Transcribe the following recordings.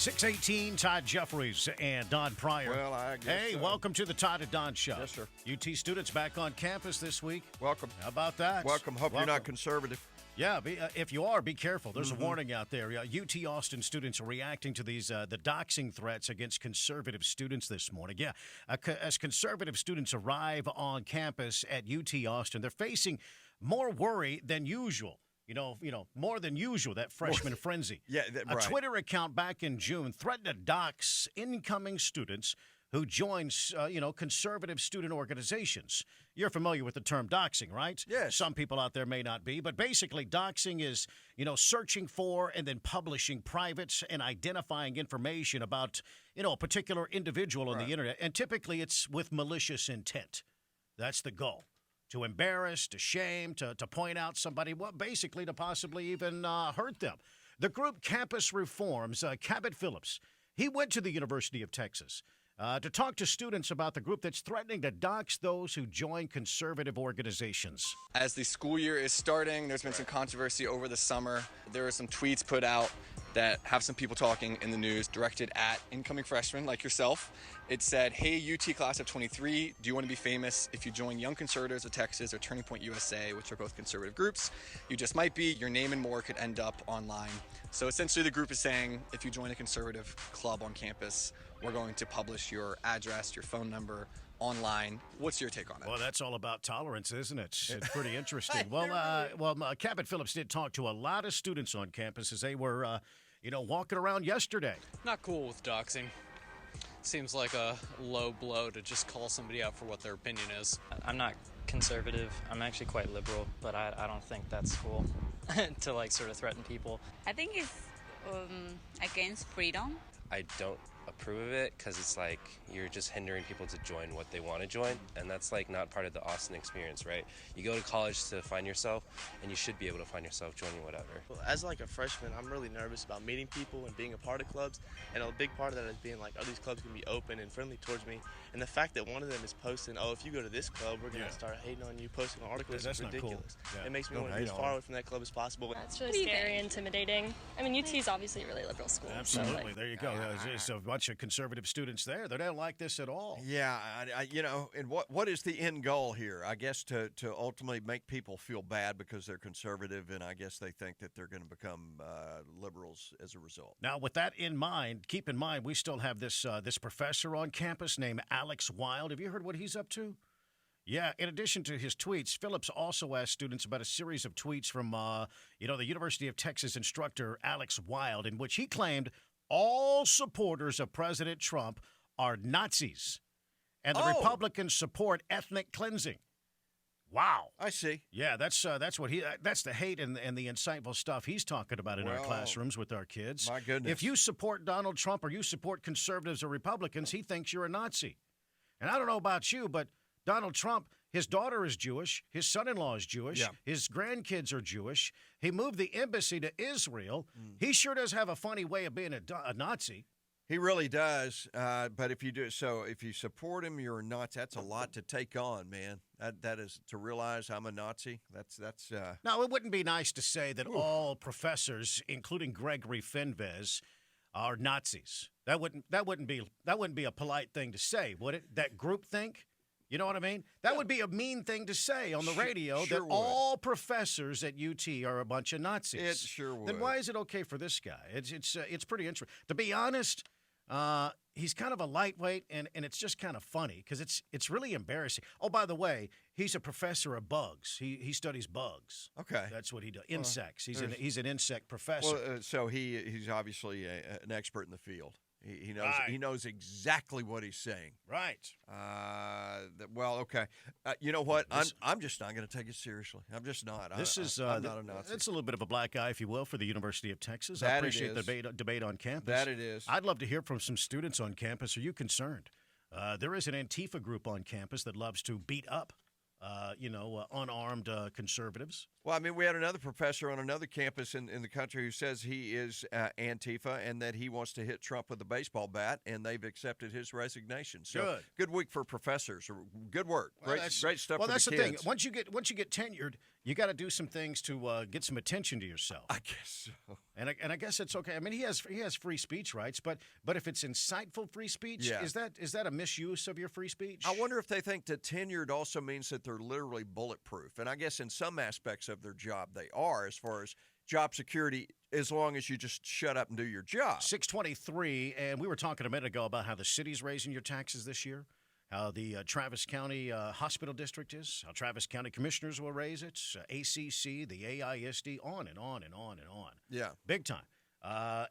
618, Todd Jeffries and Don Pryor. Well, I guess Hey, welcome to the Todd and Don Show. Yes, sir. UT students back on campus this week. Welcome. How about that? Welcome. Hope you're not conservative. Yeah, if you are, be careful. There's a warning out there. UT Austin students are reacting to these the doxing threats against conservative students this morning. Yeah, as conservative students arrive on campus at UT Austin, they're facing more worry than usual. More than usual, that freshman frenzy. Yeah, A right. Twitter account back in June threatened to dox incoming students who join, conservative student organizations. You're familiar with the term doxing, right? Yes. Some people out there may not be, but basically doxing is, searching for and then publishing private and identifying information about, a particular individual on the internet. And typically it's with malicious intent. That's the goal. To embarrass, to shame, to point out somebody, well, basically to possibly even hurt them. The group Campus Reforms, Cabot Phillips, he went to the University of Texas to talk to students about the group that's threatening to dox those who join conservative organizations. As the school year is starting, there's been some controversy over the summer. There were some tweets put out that have some people talking in the news directed at incoming freshmen like yourself. It said, hey, UT class of 23, do you want to be famous if you join Young Conservatives of Texas or Turning Point USA, which are both conservative groups? You just might be. Your name and more could end up online. So essentially the group is saying, if you join a conservative club on campus, we're going to publish your address, your phone number online. What's your take on it? Well, that's all about tolerance, isn't it? It's pretty interesting. Cabot Phillips did talk to a lot of students on campus as they were, walking around yesterday. Not cool with doxing. Seems like a low blow to just call somebody out for what their opinion is. I'm not conservative. I'm actually quite liberal, but I don't think that's cool to sort of threaten people. I think it's against freedom. I don't approve of it because it's like you're just hindering people to join what they want to join, and that's not part of the Austin experience, right? You go to college to find yourself, and you should be able to find yourself joining whatever. Well, as a freshman, I'm really nervous about meeting people and being a part of clubs, and a big part of that is being these clubs can be open and friendly towards me, and the fact that one of them is posting, oh, if you go to this club, we're going to start hating on you, posting articles is ridiculous. Cool. Yeah. It makes me want to be as far away from that club as possible. That's really scary and intimidating. I mean, UT is obviously a really liberal school. Absolutely. There you go. There's a bunch of conservative students there. They don't like this at all. Yeah, and what is the end goal here? I guess to ultimately make people feel bad because they're conservative, and I guess they think that they're going to become liberals as a result. Now, with that in mind, keep in mind we still have this professor on campus named Alex Wild. Have you heard what he's up to? Yeah, in addition to his tweets, Phillips also asked students about a series of tweets from, the University of Texas instructor Alex Wild, in which he claimed all supporters of President Trump are Nazis, and the Republicans support ethnic cleansing. Wow. I see. Yeah, that's the hate and the insightful stuff he's talking about in our classrooms with our kids. My goodness. If you support Donald Trump or you support conservatives or Republicans, he thinks you're a Nazi. And I don't know about you, but Donald Trump, his daughter is Jewish, his son-in-law is Jewish, his grandkids are Jewish. He moved the embassy to Israel. He sure does have a funny way of being a Nazi. He really does. But if you support him, you're a Nazi. That's a lot to take on, man. That is to realize I'm a Nazi. That's. Now, it wouldn't be nice to say that all professors, including Gregory Fenves, are Nazis. That wouldn't be a polite thing to say, would it? That groupthink. You know what I mean? That would be a mean thing to say on the radio, that all professors at UT are a bunch of Nazis. It sure would. Then why is it okay for this guy? It's pretty interesting. To be honest, he's kind of a lightweight, and it's just kind of funny because it's really embarrassing. Oh, by the way, he's a professor of bugs. He studies bugs. Okay. That's what he does. Insects. He's an insect professor. Well, so he's obviously an expert in the field. He knows Right. He knows exactly what he's saying. Right. Okay. You know what? I'm just not going to take it seriously. I'm just not. I'm not a Nazi. It's a little bit of a black eye, if you will, for the University of Texas. That I it appreciate is. the debate on campus. That it is. I'd love to hear from some students on campus. Are you concerned? There is an Antifa group on campus that loves to beat up, unarmed conservatives. Well, I mean, we had another professor on another campus in the country who says he is Antifa and that he wants to hit Trump with a baseball bat, and they've accepted his resignation. So good week for professors. Good work. Great stuff. Well, for that's the the kids. thing. Once you get tenured, you got to do some things to get some attention to yourself. I guess so. And I guess it's okay. I mean, he has free speech rights, but if it's insightful free speech, Yeah. is that a misuse of your free speech? I wonder if they think that tenured also means that they're literally bulletproof. And I guess in some aspects of their job they are, as far as job security, as long as you just shut up and do your job. 623, and we were talking a minute ago about how the city's raising your taxes this year, how the Travis County Hospital District is, how Travis County Commissioners will raise it, ACC, the AISD, on and on and on and on. Yeah. Big time.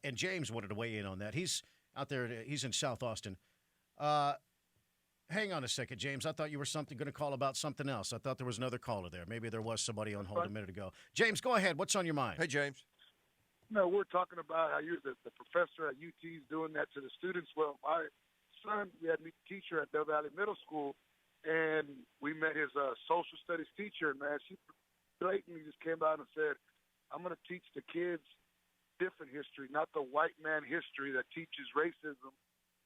And James wanted to weigh in on that. He's out there. He's in South Austin. Hang on a second, James. I thought you were going to call about something else. I thought there was another caller there. Maybe there was somebody on hold a minute ago. James, go ahead. What's on your mind? Hey, James. No, we're talking about how you're the professor at UT's doing that to the students. Well, my son, we had a teacher at Del Valley Middle School, and we met his social studies teacher, and, man, she blatantly just came out and said, I'm going to teach the kids different history, not the white man history that teaches racism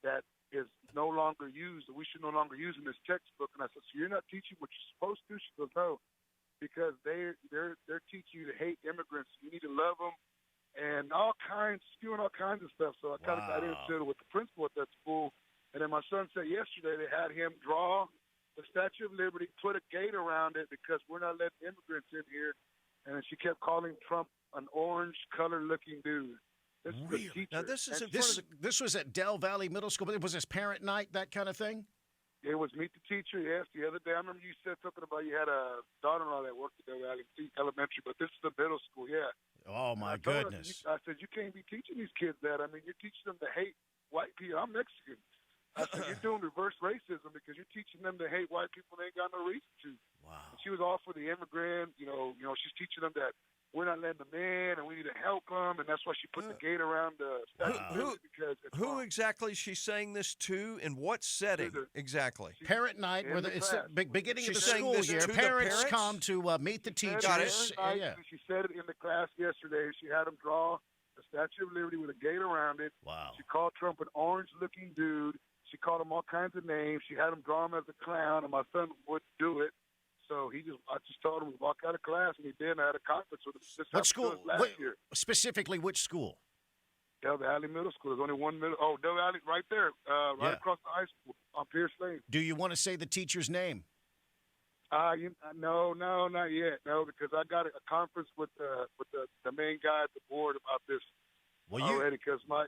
that is no longer used, that we should no longer use in this textbook. And I said, so you're not teaching what you're supposed to? She goes, no, because they're teaching you to hate immigrants. You need to love them. And spewing all kinds of stuff. So I kind of got into it with the principal at that school. And then my son said yesterday they had him draw the Statue of Liberty, put a gate around it because we're not letting immigrants in here. And then she kept calling Trump an orange color-looking dude. This is the teacher. Now, this is This was at Del Valley Middle School. Was this parent night, that kind of thing? It was Meet the Teacher, yes. The other day, I remember you said something about you had a daughter-in-law that worked at Del Valley Elementary, but this is the middle school, yeah. Oh, my goodness. I said, you can't be teaching these kids that. I mean, you're teaching them to hate white people. I'm Mexican. I said, you're doing reverse racism because you're teaching them to hate white people they ain't got no reason to. Wow. And she was all for the immigrant. You know, she's teaching them that we're not letting them in and we need to help them, and that's why she put the gate around the statue. Who exactly is she saying this to? In what setting exactly? Parent night, where it's the beginning of the She's saying school this year. to the Parents parents? come to meet the teachers. She said it in the class yesterday. She had them draw the Statue of Liberty with a gate around it. Wow. She called Trump an orange-looking dude. She called him all kinds of names. She had him draw him as a clown, and my son wouldn't do it. So I just told him to walk out of class, and he did. I had a conference with him. What school? Last year. Specifically, which school? Del Valley Middle School. There's only one middle. Oh, Del Valley, right there, across the high school on Pierce Lane. Do you want to say the teacher's name? No, not yet. No, because I got a conference with the main guy at the board about this already. Because my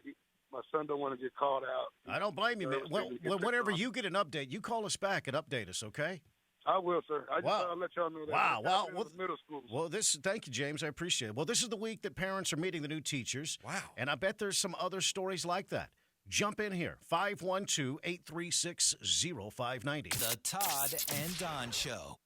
son don't want to get called out. I don't blame you, man. Well, whenever you get an update, you call us back and update us, okay? I will, sir. I'll let y'all know that. Wow. Well, middle school. Well, thank you, James. I appreciate it. Well, this is the week that parents are meeting the new teachers. Wow. And I bet there's some other stories like that. Jump in here. 512-836-0590. The Todd and Don Show.